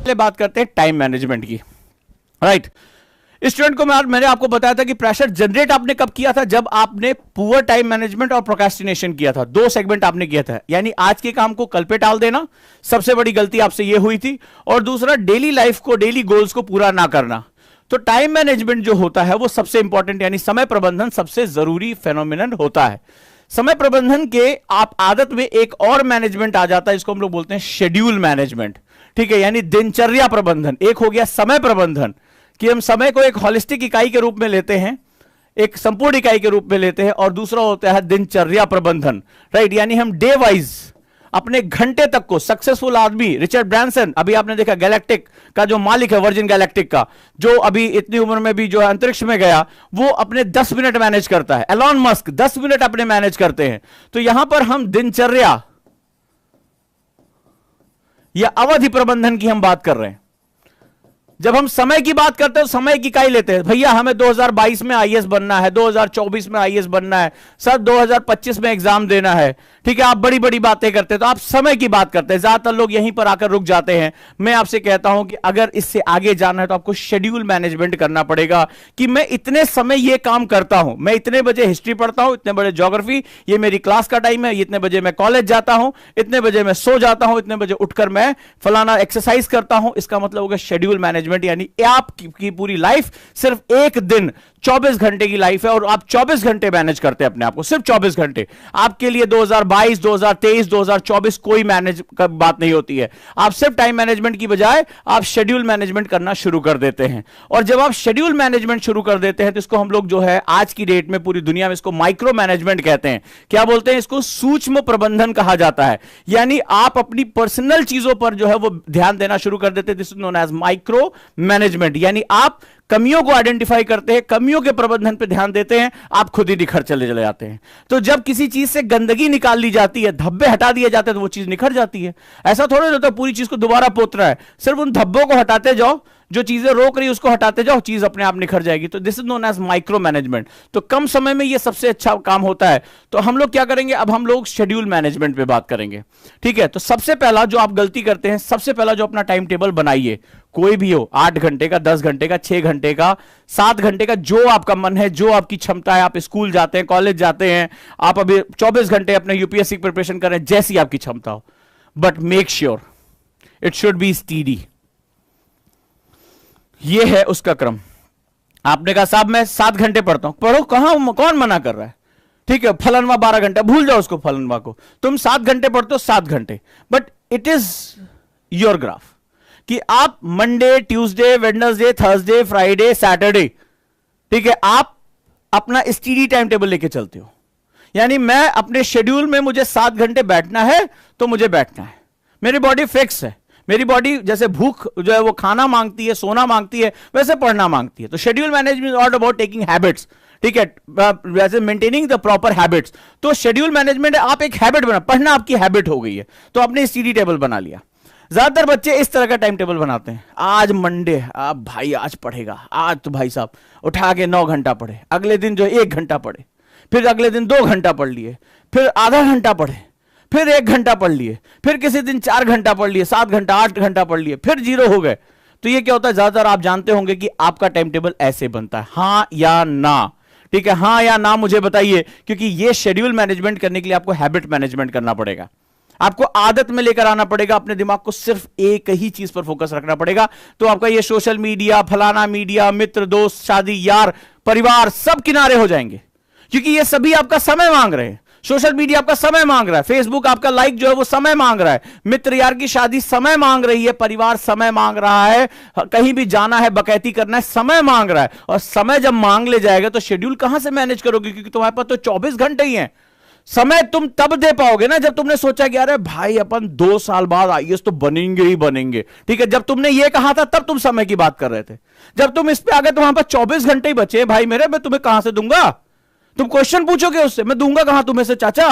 पहले बात करते हैं टाइम मैनेजमेंट की, राइट। स्टूडेंट को मैंने आपको बताया था कि प्रेशर जनरेट आपने कब किया था, जब आपने पुअर टाइम मैनेजमेंट और प्रोक्रेस्टिनेशन किया था। दो सेगमेंट आपने किया था, यानी आज के काम को कल पे टाल देना, सबसे बड़ी गलती आपसे यह हुई थी, और दूसरा डेली लाइफ को, डेली गोल्स को पूरा ना करना। तो टाइम मैनेजमेंट जो होता है वो सबसे इंपॉर्टेंट, यानी समय प्रबंधन सबसे जरूरी फेनोमेनन होता है। समय प्रबंधन के आप आदत में एक और मैनेजमेंट आ जाता है, इसको हम लोग बोलते हैं शेड्यूल मैनेजमेंट, ठीक है, यानी दिनचर्या प्रबंधन। एक हो गया समय प्रबंधन कि हम समय को एक होलिस्टिक इकाई के रूप में लेते हैं, एक संपूर्ण इकाई के रूप में लेते हैं, और दूसरा होता है दिनचर्या प्रबंधन, राइट, यानी हम डे वाइज अपने घंटे तक को। सक्सेसफुल आदमी रिचर्ड ब्रांसन, अभी आपने देखा गैलेक्टिक का जो मालिक है, वर्जिन गैलेक्टिक का, जो अभी इतनी उम्र में भी जो है अंतरिक्ष में गया, वो अपने 10 मिनट मैनेज करता है। एलॉन मस्क 10 मिनट अपने मैनेज करते हैं। तो यहां पर हम दिनचर्या या अवधि प्रबंधन की हम बात कर रहे हैं। जब हम समय की बात करते हैं, समय की इकाई लेते हैं, भैया हमें 2022 में आईएएस बनना है, 2024 में आईएएस बनना है, सर 2025 में एग्जाम देना है, ठीक है, आप बड़ी बड़ी बातें करते हैं, तो आप समय की बात करते हैं। ज्यादातर लोग यहीं पर आकर रुक जाते हैं। मैं आपसे कहता हूं कि अगर इससे आगे जाना है तो आपको शेड्यूल मैनेजमेंट करना पड़ेगा कि मैं इतने समय ये काम करता हूं, मैं इतने बजे हिस्ट्री पढ़ता हूं, इतने बजे ज्योग्राफी, ये मेरी क्लास का टाइम है, इतने बजे मैं कॉलेज जाता हूं, इतने बजे मैं सो जाता हूं, इतने बजे उठकर मैं फलाना एक्सरसाइज करता हूं। इसका मतलब होगा शेड्यूल मैनेजमेंट, यानी आपकी पूरी लाइफ सिर्फ एक दिन 24 घंटे की लाइफ है, और आप 24 घंटे मैनेज करते हैं अपने आप को, सिर्फ 24 घंटे। आपके लिए 2022, 2023, 2024 कोई मैनेज का बात नहीं होती है। आप सिर्फ टाइम मैनेजमेंट की बजाय आप शेड्यूल मैनेजमेंट करना शुरू कर देते हैं। और जब आप शेड्यूल मैनेजमेंट शुरू कर देते हैं तो इसको हम लोग जो है आज की डेट में पूरी दुनिया में इसको माइक्रो मैनेजमेंट कहते हैं। क्या बोलते हैं इसको? सूक्ष्म प्रबंधन कहा जाता है। यानी आप अपनी पर्सनल चीजों पर जो है वो ध्यान देना शुरू कर देते हैं। This is known as micro management, यानी आप कमियों को आइडेंटिफाई करते हैं, कमियों के प्रबंधन पर ध्यान देते हैं, आप खुद ही निखर चले जाते हैं। तो जब किसी चीज से गंदगी निकाल ली जाती है, धब्बे हटा दिए जाते हैं, तो वो चीज निखर जाती है। ऐसा थोड़ा होता है पूरी चीज को दोबारा पोतना है, सिर्फ उन धब्बों को हटाते जाओ, जो चीजें रोक रही है उसको हटाते जाओ, चीज अपने आप निखर जाएगी। तो this is known as micro management. तो कम समय में ये सबसे अच्छा काम होता है। तो हम लोग क्या करेंगे, अब हम लोग शेड्यूल मैनेजमेंट पे बात करेंगे, ठीक है। तो सबसे पहला जो आप गलती करते हैं, सबसे पहला जो अपना टाइम टेबल बनाइए, कोई भी हो, 8 घंटे का, 10 घंटे का, 6 घंटे का, 7 घंटे का, जो आपका मन है, जो आपकी क्षमता है। आप स्कूल जाते हैं, कॉलेज जाते हैं, आप अभी 24 घंटे अपने यूपीएससी की प्रिपरेशन कर रहे हैं, जैसी आपकी क्षमता हो, but make sure it should be steady. ये है उसका क्रम। आपने कहा साहब मैं 7 घंटे पढ़ता हूं, पढ़ो, कहां, कौन मना कर रहा है, ठीक है। फलनवा 12 घंटे, भूल जाओ उसको, फलनवा को। तुम 7 घंटे पढ़ते हो, 7 घंटे, but it is your graph कि आप Monday, Tuesday, Wednesday, Thursday, Friday, Saturday, ठीक है, आप अपना स्टडी टाइम टेबल लेके चलते हो। यानी मैं अपने शेड्यूल में, मुझे 7 घंटे बैठना है तो मुझे बैठना है, मेरी बॉडी फिक्स है। मेरी बॉडी जैसे भूख जो है वो खाना मांगती है, सोना मांगती है, वैसे पढ़ना मांगती है। तो schedule management all about taking habits, ठीक है, वैसे मेंटेनिंग द प्रॉपर हैबिट्स। तो शेड्यूल मैनेजमेंट आप एक हैबिट बना, पढ़ना आपकी हैबिट हो गई है, तो आपने स्टडी टेबल बना लिया। ज्यादातर बच्चे इस तरह का टाइम टेबल बनाते हैं, आज मंडे, अब भाई आज पढ़ेगा, आज तो भाई साहब उठा के 9 घंटा पढ़े, अगले दिन जो 1 घंटा पढ़े, फिर अगले दिन 2 घंटा पढ़ लिए, फिर आधा घंटा पढ़े, फिर 1 घंटा पढ़ लिए, फिर किसी दिन 4 घंटा पढ़ लिए, 7 घंटा, 8 घंटा पढ़ लिए, फिर 0 हो गए। तो ये क्या होता है, ज्यादातर आप जानते होंगे कि आपका टाइम टेबल ऐसे बनता है, हां या ना, ठीक है, हां या ना मुझे बताइए, क्योंकि ये शेड्यूल मैनेजमेंट करने के लिए आपको हैबिट मैनेजमेंट करना पड़ेगा। आपको आदत में लेकर आना पड़ेगा, अपने दिमाग को सिर्फ एक ही चीज पर फोकस रखना पड़ेगा। तो आपका ये सोशल मीडिया, फलाना मीडिया, मित्र, दोस्त, शादी, यार, परिवार, सब किनारे हो जाएंगे, क्योंकि ये सभी आपका समय मांग रहे हैं। सोशल मीडिया आपका समय मांग रहा है, फेसबुक आपका लाइक जो है वो समय मांग रहा है, मित्र यार की शादी समय मांग रही है, परिवार समय मांग रहा है, कहीं भी जाना है, बकैती करना है, समय मांग रहा है। और समय जब मांग ले जाएगा तो शेड्यूल कहां से मैनेज करोगे, क्योंकि तुम्हारे पास तो 24 घंटे ही हैं। समय तुम तब दे पाओगे ना जब तुमने सोचा कि अरे भाई अपन 2 साल बाद आईएएस तो बनेंगे ही बनेंगे, ठीक है। जब तुमने ये कहा था तब तुम समय की बात कर रहे थे। जब तुम इस पे आ गए तो वहां पर 24 घंटे ही बचे भाई मेरे, मैं तुम्हें कहां से दूंगा। तुम क्वेश्चन पूछोगे उससे, मैं दूंगा कहां तुम्हें से चाचा।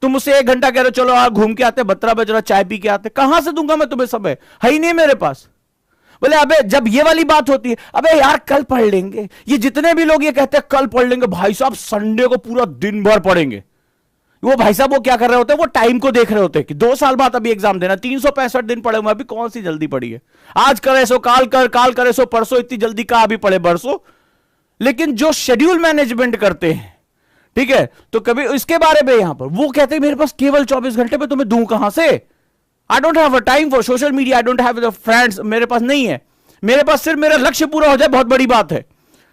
तुम मुझसे 1 घंटा कह रहे हो चलो यार घूम के आते, 12 बज रहा, चाय पी के आते, कहां से दूंगा मैं तुम्हें समय, है ही नहीं मेरे पास। बोले अबे जब ये वाली बात होती है, अबे यार कल पढ़ लेंगे, ये जितने भी लोग ये कहते हैं कल पढ़ लेंगे, भाई साहब संडे को पूरा दिन भर पढ़ेंगे, वो भाई साहब वो क्या कर रहे होते हैं, वो टाइम को देख रहे होते हैं कि 2 साल बाद अभी एग्जाम देना, 365 दिन पड़े हुए, अभी कौन सी जल्दी पड़ी है, आज करे सो काल कर, काल करे सो परसों, इतनी जल्दी कहां अभी पड़े बरसों। लेकिन जो शेड्यूल मैनेजमेंट करते हैं, ठीक है, तो कभी इसके बारे में यहां पर वो कहते हैं मेरे पास केवल 24 घंटे में तुम्हें दूं कहां से, I don't have a time for social media, I don't have the friends, मेरे पास नहीं है, मेरे पास सिर्फ मेरा लक्ष्य पूरा हो जाए, बहुत बड़ी बात है।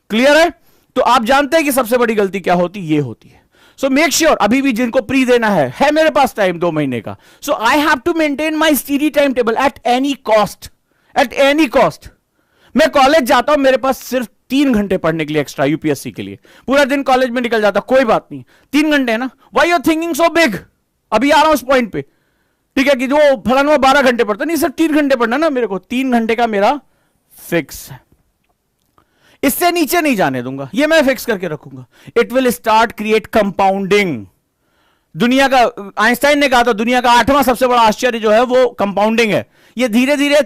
क्लियर है? तो आप जानते हैं कि सबसे बड़ी गलती क्या होती, ये होती है। सो मेक श्योर, अभी भी जिनको प्री देना है मेरे पास टाइम 2 महीने का, so I have to maintain my study time table at any cost, at any cost. मैं कॉलेज जाता हूं, मेरे पास सिर्फ 3 घंटे पढ़ने के लिए एक्स्ट्रा, यूपीएससी के लिए, पूरा दिन कॉलेज में निकल जाता, कोई बात नहीं, 3 घंटे है ना, why you thinking so big, अभी आ रहा हूं उस पॉइंट पे, ठीक है, कि जो फलाना 12 घंटे पढ़ता, नहीं सिर्फ 3 घंटे पढ़ना ना मेरे को, 3 घंटे का मेरा फिक्स है, इससे नीचे नहीं जाने दूंगा, ये मैं फिक्स करके रखूंगा। It will start create compounding. दुनिया का, आइंस्टाइन ने कहा था दुनिया का 8वां सबसे बड़ा आश्चर्य जो है वो कंपाउंडिंग है। ये धीरे धीरे